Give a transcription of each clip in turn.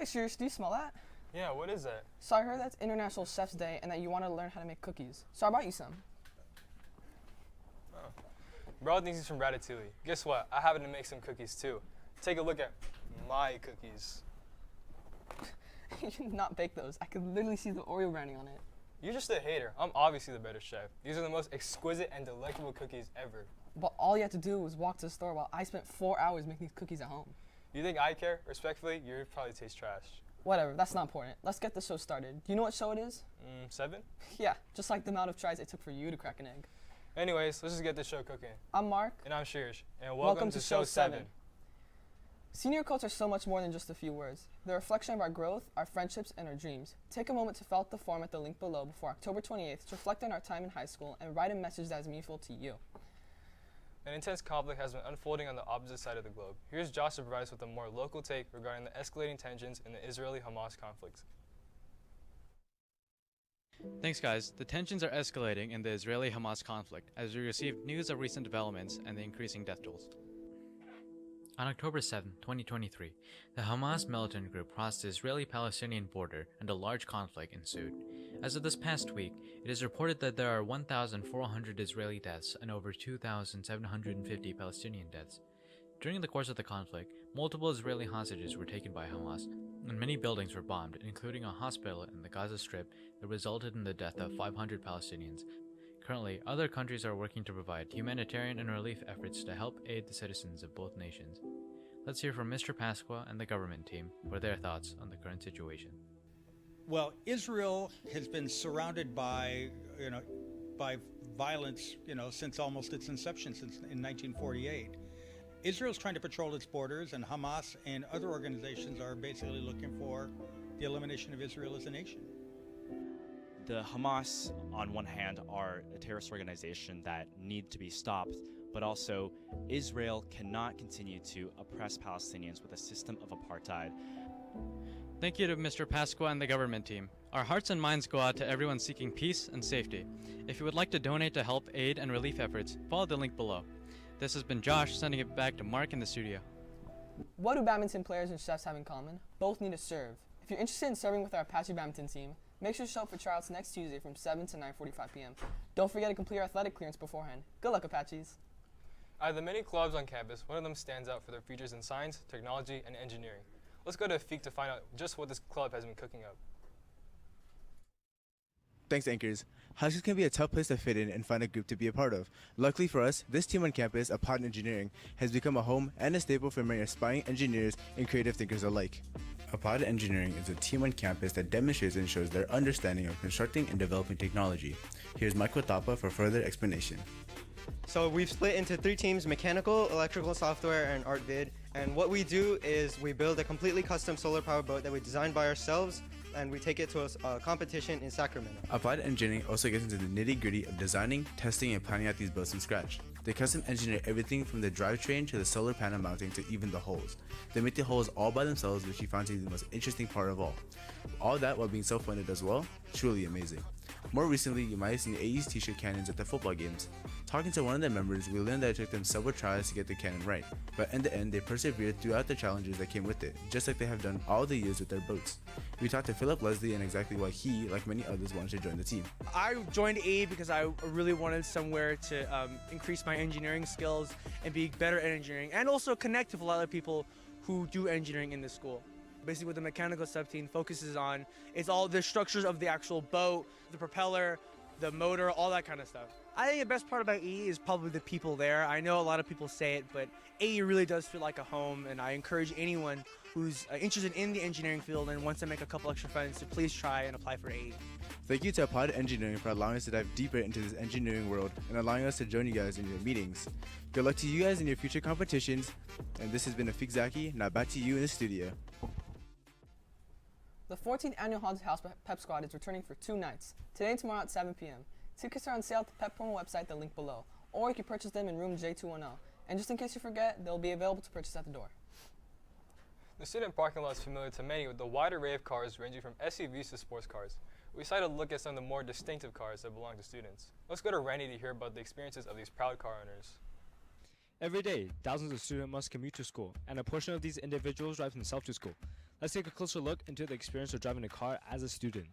Hey Shrihersh, do you smell that? Yeah, what is that? So I heard that's International Chef's Day and that you want to learn how to make cookies. So I brought you some. Oh. Bro thinks he's from Ratatouille. Guess what? I happen to make some cookies too. Take a look at my cookies. You should not bake those. I could literally see the Oreo branding on it. You're just a hater. I'm obviously the better chef. These are the most exquisite and delectable cookies ever. But all you had to do was walk to the store while I spent 4 hours making these cookies at home. You think I care? Respectfully, you probably taste trash. Whatever, that's not important. Let's get the show started. Do you know what show it is? 7? Yeah, just like the amount of tries it took for you to crack an egg. Anyways, let's just get this show cooking. I'm Mark. And I'm Shrihersh. And welcome to Show 7. Senior quotes are so much more than just a few words. They're a reflection of our growth, our friendships, and our dreams. Take a moment to fill out the form at the link below before October 28th to reflect on our time in high school and write a message that is meaningful to you. An intense conflict has been unfolding on the opposite side of the globe. Here's Josh to provide us with a more local take regarding the escalating tensions in the Israeli-Hamas conflict. Thanks guys. The tensions are escalating in the Israeli-Hamas conflict as we receive news of recent developments and the increasing death tolls. On October 7, 2023, the Hamas militant group crossed the Israeli-Palestinian border and a large conflict ensued. As of this past week, it is reported that there are 1,400 Israeli deaths and over 2,750 Palestinian deaths. During the course of the conflict, multiple Israeli hostages were taken by Hamas, and many buildings were bombed, including a hospital in the Gaza Strip that resulted in the death of 500 Palestinians. Currently, other countries are working to provide humanitarian and relief efforts to help aid the citizens of both nations. Let's hear from Mr. Pasqua and the government team for their thoughts on the current situation. Well, Israel has been surrounded by violence, since almost its inception, since in 1948. Israel's trying to patrol its borders, and Hamas and other organizations are basically looking for the elimination of Israel as a nation. The Hamas, on one hand, are a terrorist organization that need to be stopped, but also Israel cannot continue to oppress Palestinians with a system of apartheid. Thank you to Mr. Pasqua and the government team. Our hearts and minds go out to everyone seeking peace and safety. If you would like to donate to help aid and relief efforts, follow the link below. This has been Josh, sending it back to Mark in the studio. What do badminton players and chefs have in common? Both need to serve. If you're interested in serving with our Apache badminton team, make sure to show up for tryouts next Tuesday from 7 to 9:45 p.m. Don't forget to complete your athletic clearance beforehand. Good luck, Apaches. Out of the many clubs on campus, one of them stands out for their features in science, technology, and engineering. Let's go to Afiq to find out just what this club has been cooking up. Thanks, anchors. High school can be a tough place to fit in and find a group to be a part of. Luckily for us, this team on campus, Applied Engineering, has become a home and a staple for many aspiring engineers and creative thinkers alike. Applied Engineering is a team on campus that demonstrates and shows their understanding of constructing and developing technology. Here's Mike Watapa for further explanation. So we've split into 3 teams: mechanical, electrical software, and art vid. And what we do is we build a completely custom solar power boat that we design by ourselves, and we take it to a competition in Sacramento. Applied Engineering also gets into the nitty-gritty of designing, testing, and planning out these boats from scratch. They custom engineer everything from the drivetrain to the solar panel mounting to even the holes. They make the holes all by themselves, which we found to be the most interesting part of all. All that while being self-funded as well. Truly amazing. More recently, you might have seen AE's t-shirt cannons at the football games. Talking to one of their members, we learned that it took them several tries to get the cannon right, but in the end, they persevered throughout the challenges that came with it, just like they have done all the years with their boats. We talked to Philip Leslie and exactly why he, like many others, wanted to join the team. I joined AE because I really wanted somewhere to increase my engineering skills and be better at engineering, and also connect with a lot of people who do engineering in this school. Basically, what the mechanical sub-team focuses on is all the structures of the actual boat, the propeller, the motor, all that kind of stuff. I think the best part about AE is probably the people there. I know a lot of people say it, but AE really does feel like a home, and I encourage anyone who's interested in the engineering field and wants to make a couple extra friends to please try and apply for AE. Thank you to Applied Engineering for allowing us to dive deeper into this engineering world and allowing us to join you guys in your meetings. Good luck to you guys in your future competitions, and this has been Afiq Zaki. Now back to you in the studio. The 14th Annual Haunted House Pep Squad is returning for 2 nights, today and tomorrow at 7 p.m. Tickets are on sale at the Pep Promo website, the link below, or you can purchase them in room J210. And just in case you forget, they'll be available to purchase at the door. The student parking lot is familiar to many with the wide array of cars ranging from SUVs to sports cars. We decided to look at some of the more distinctive cars that belong to students. Let's go to Randy to hear about the experiences of these proud car owners. Every day, thousands of students must commute to school, and a portion of these individuals drive themselves to school. Let's take a closer look into the experience of driving a car as a student.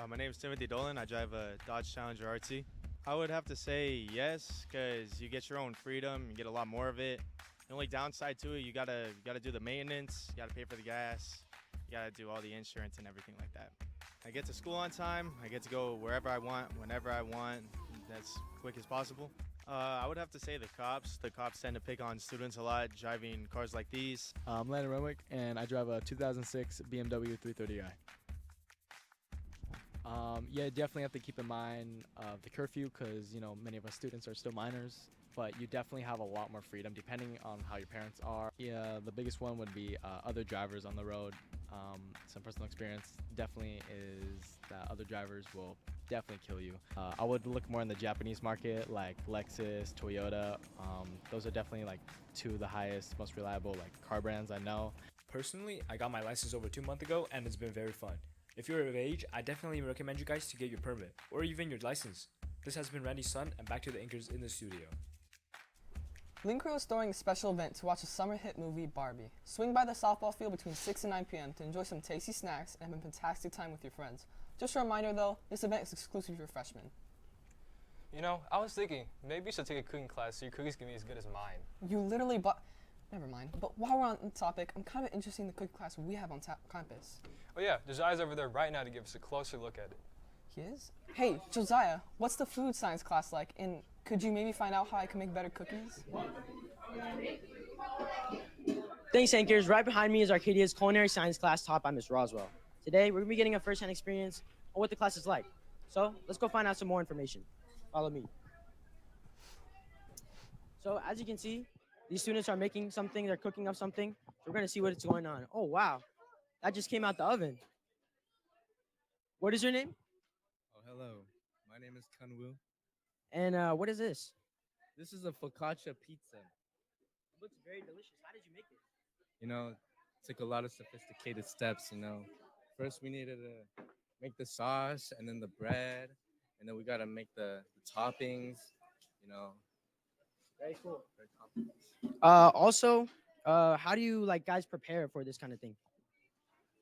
My name is Timothy Dolan. I drive a Dodge Challenger RT. I would have to say yes, because you get your own freedom, you get a lot more of it. The only downside to it, you gotta do the maintenance, you gotta pay for the gas, you gotta do all the insurance and everything like that. I get to school on time, I get to go wherever I want, whenever I want, as quick as possible. I would have to say the cops. The cops tend to pick on students a lot, driving cars like these. I'm Landon Renwick, and I drive a 2006 BMW 330i. Yeah, definitely have to keep in mind the curfew because, you know, many of us students are still minors, but you definitely have a lot more freedom depending on how your parents are. Yeah, the biggest one would be other drivers on the road. Some personal experience definitely is that other drivers will definitely kill you. I would look more in the Japanese market like Lexus, Toyota. Those are definitely like two of the highest, most reliable like car brands I know. Personally, I got my license over 2 months ago and it's been very fun. If you're of age, I definitely recommend you guys to get your permit or even your license. This has been Randy's son, and back to the anchors in the studio. Link Crew is throwing a special event to watch a summer hit movie, Barbie. Swing by the softball field between 6 and 9 p.m. to enjoy some tasty snacks and have a fantastic time with your friends. Just a reminder though, this event is exclusive for freshmen. You know, I was thinking, maybe you should take a cooking class so your cookies can be as good as mine. You literally bought... Never mind. But while we're on the topic, I'm kind of interested in the cooking class we have on campus. Oh yeah, Josiah's over there right now to give us a closer look at it. He is? Hey, Joziah, what's the food science class like? And could you maybe find out how I can make better cookies? Thanks, anchors. Right behind me is Arcadia's culinary science class taught by Ms. Roswell. Today, we're going to be getting a first-hand experience on what the class is like. So, let's go find out some more information. Follow me. So, as you can see, these students are making something, they're cooking up something. We're going to see what's going on. Oh, wow. That just came out the oven. What is your name? Oh, hello. My name is Kanwoo. And what is this? This is a focaccia pizza. It looks very delicious. How did you make it? You know, it took a lot of sophisticated steps, you know. First, we needed to make the sauce and then the bread. And then we got to make the toppings, you know. Very cool. Very complex. Also, how do you guys prepare for this kind of thing?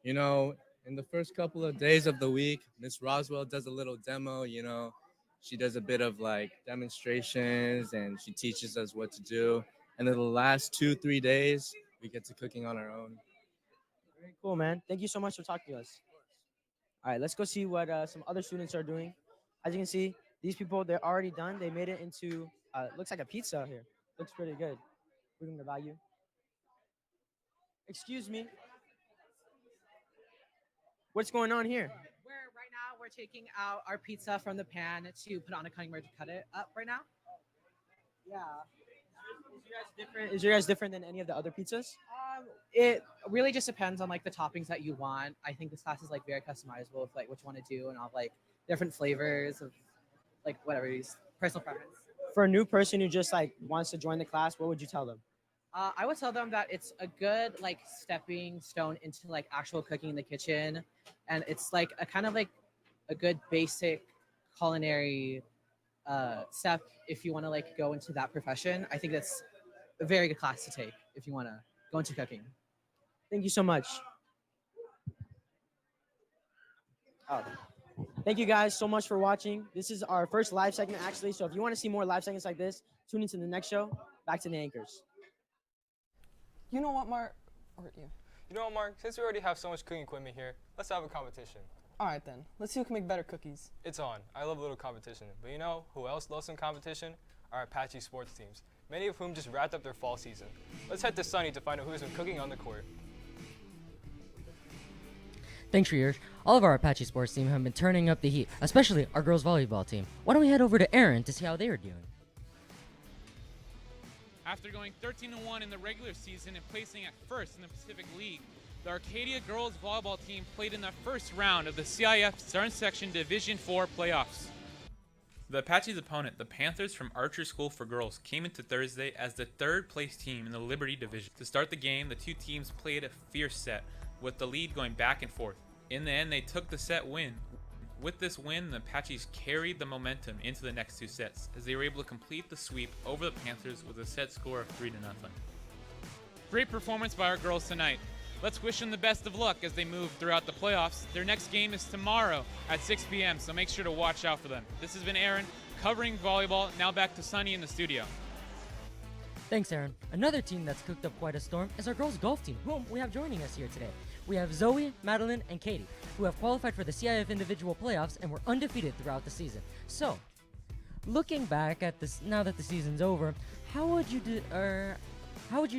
You know, in the first couple of days of the week, Miss Roswell does a little demo, you know. She does a bit of demonstrations and she teaches us what to do. And then the last 2-3 days, we get to cooking on our own. Very cool, man. Thank you so much for talking to us. All right, let's go see what some other students are doing. As you can see, these people, they're already done. They made it into, looks like a pizza here. Looks pretty good. We're going to value. Excuse me. What's going on here? Right now we're taking out our pizza from the pan to put on a cutting board to cut it up right now. Yeah. Is your guys different than any of the other pizzas? It really just depends on the toppings that you want. I think this class is very customizable with what you want to do and all different flavors of whatever it is, personal preference. For a new person who just wants to join the class, what would you tell them? I would tell them that it's a good stepping stone into actual cooking in the kitchen, and it's a kind of a good basic culinary step if you want to go into that profession. I think that's a very good class to take if you want to go into cooking. Thank you so much. Oh. Thank you guys so much for watching. This is our first live segment actually, so if you want to see more live segments like this, tune into the next show. Back to the anchors. You know what, Mark? Or you? You know what, Mark? Since we already have so much cooking equipment here, let's have a competition. All right, then. Let's see who can make better cookies. It's on. I love a little competition. But you know who else loves some competition? Our Apache sports teams, many of whom just wrapped up their fall season. Let's head to Sunny to find out who's been cooking on the court. Thanks, Shrihersh. All of our Apache sports team have been turning up the heat, especially our girls volleyball team. Why don't we head over to Aaron to see how they are doing? After going 13-1 in the regular season and placing at first in the Pacific League, the Arcadia girls volleyball team played in the first round of the CIF Southern Section Division IV playoffs. The Apache's opponent, the Panthers from Archer School for Girls, came into Thursday as the third-place team in the Liberty Division. To start the game, the two teams played a fierce set, with the lead going back and forth. In the end, they took the set win. With this win, the Apaches carried the momentum into the next two sets, as they were able to complete the sweep over the Panthers with a set score of 3-0. Great performance by our girls tonight. Let's wish them the best of luck as they move throughout the playoffs. Their next game is tomorrow at 6 p.m., so make sure to watch out for them. This has been Aaron covering volleyball. Now back to Sunny in the studio. Thanks, Aaron. Another team that's cooked up quite a storm is our girls golf team, whom we have joining us here today. We have Zoe, Madeline, and Katie, who have qualified for the CIF individual playoffs and were undefeated throughout the season. So, looking back at this, now that the season's over, how would you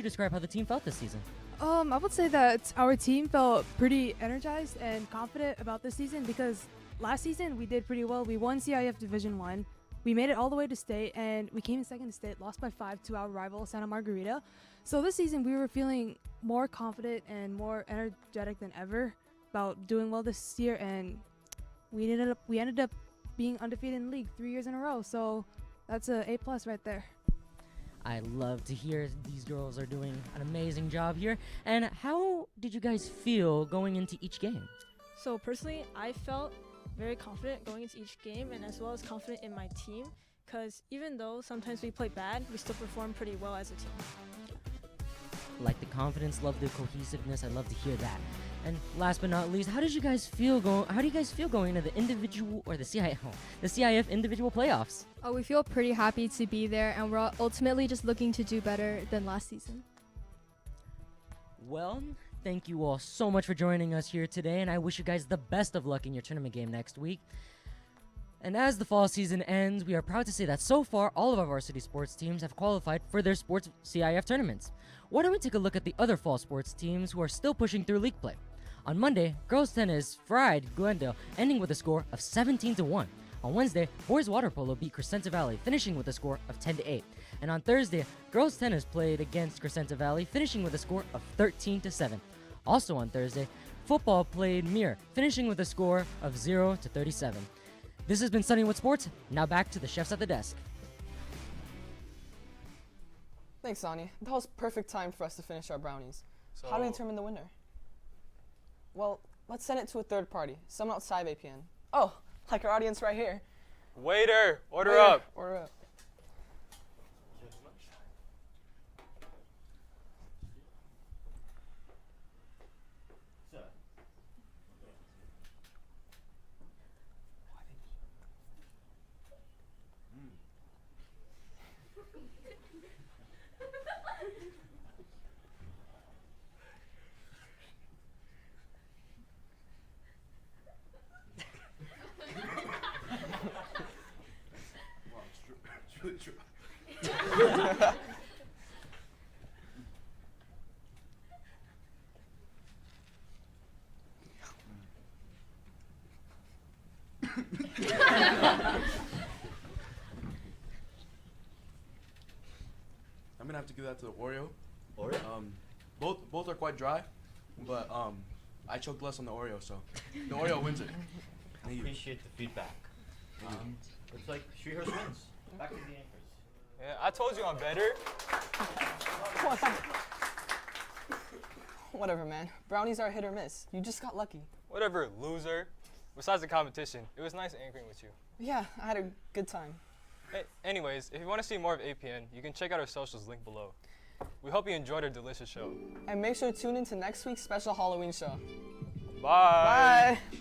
describe how the team felt this season? I would say that our team felt pretty energized and confident about this season because last season we did pretty well. We won CIF Division 1. We made it all the way to state, and we came in second to state, lost by 5 to our rival, Santa Margarita. So this season, we were feeling more confident and more energetic than ever about doing well this year, and we ended up being undefeated in the league 3 years in a row. So that's a A+ right there. I love to hear these girls are doing an amazing job here. And how did you guys feel going into each game? So personally, I felt very confident going into each game and as well as confident in my team because even though sometimes we play bad, we still perform pretty well as a team. Like the confidence, love the cohesiveness. I love to hear that. And last but not least, how do you guys feel going into the individual or the CIF individual playoffs? Oh, we feel pretty happy to be there, and we're ultimately just looking to do better than last season. Well, thank you all so much for joining us here today, and I wish you guys the best of luck in your tournament game next week. And as the fall season ends, we are proud to say that so far, all of our varsity sports teams have qualified for their sports CIF tournaments. Why don't we take a look at the other fall sports teams who are still pushing through league play? On Monday, girls tennis fried Glendale, ending with a score of 17-1. On Wednesday, boys water polo beat Crescenta Valley, finishing with a score of 10-8. And on Thursday, girls tennis played against Crescenta Valley, finishing with a score of 13-7. Also on Thursday, football played Mir, finishing with a score of 0-37. This has been Sunny with Sports. Now back to the chefs at the desk. Thanks, Sonny. That was perfect time for us to finish our brownies. How do we determine the winner? Well, let's send it to a third party, someone outside of APN. Oh, like our audience right here. Waiter, order up. Order up. I'm gonna have to give that to the Oreo. Both are quite dry, but I choked less on the Oreo, so the Oreo wins it. I appreciate the feedback. Looks like Shrihersh wins. Back to the anchors. Yeah, I told you I'm better. Whatever, man. Brownies are hit or miss. You just got lucky. Whatever, loser. Besides the competition, it was nice anchoring with you. Yeah, I had a good time. Hey, anyways, if you want to see more of APN, you can check out our socials linked below. We hope you enjoyed our delicious show. And make sure to tune in to next week's special Halloween show. Bye. Bye.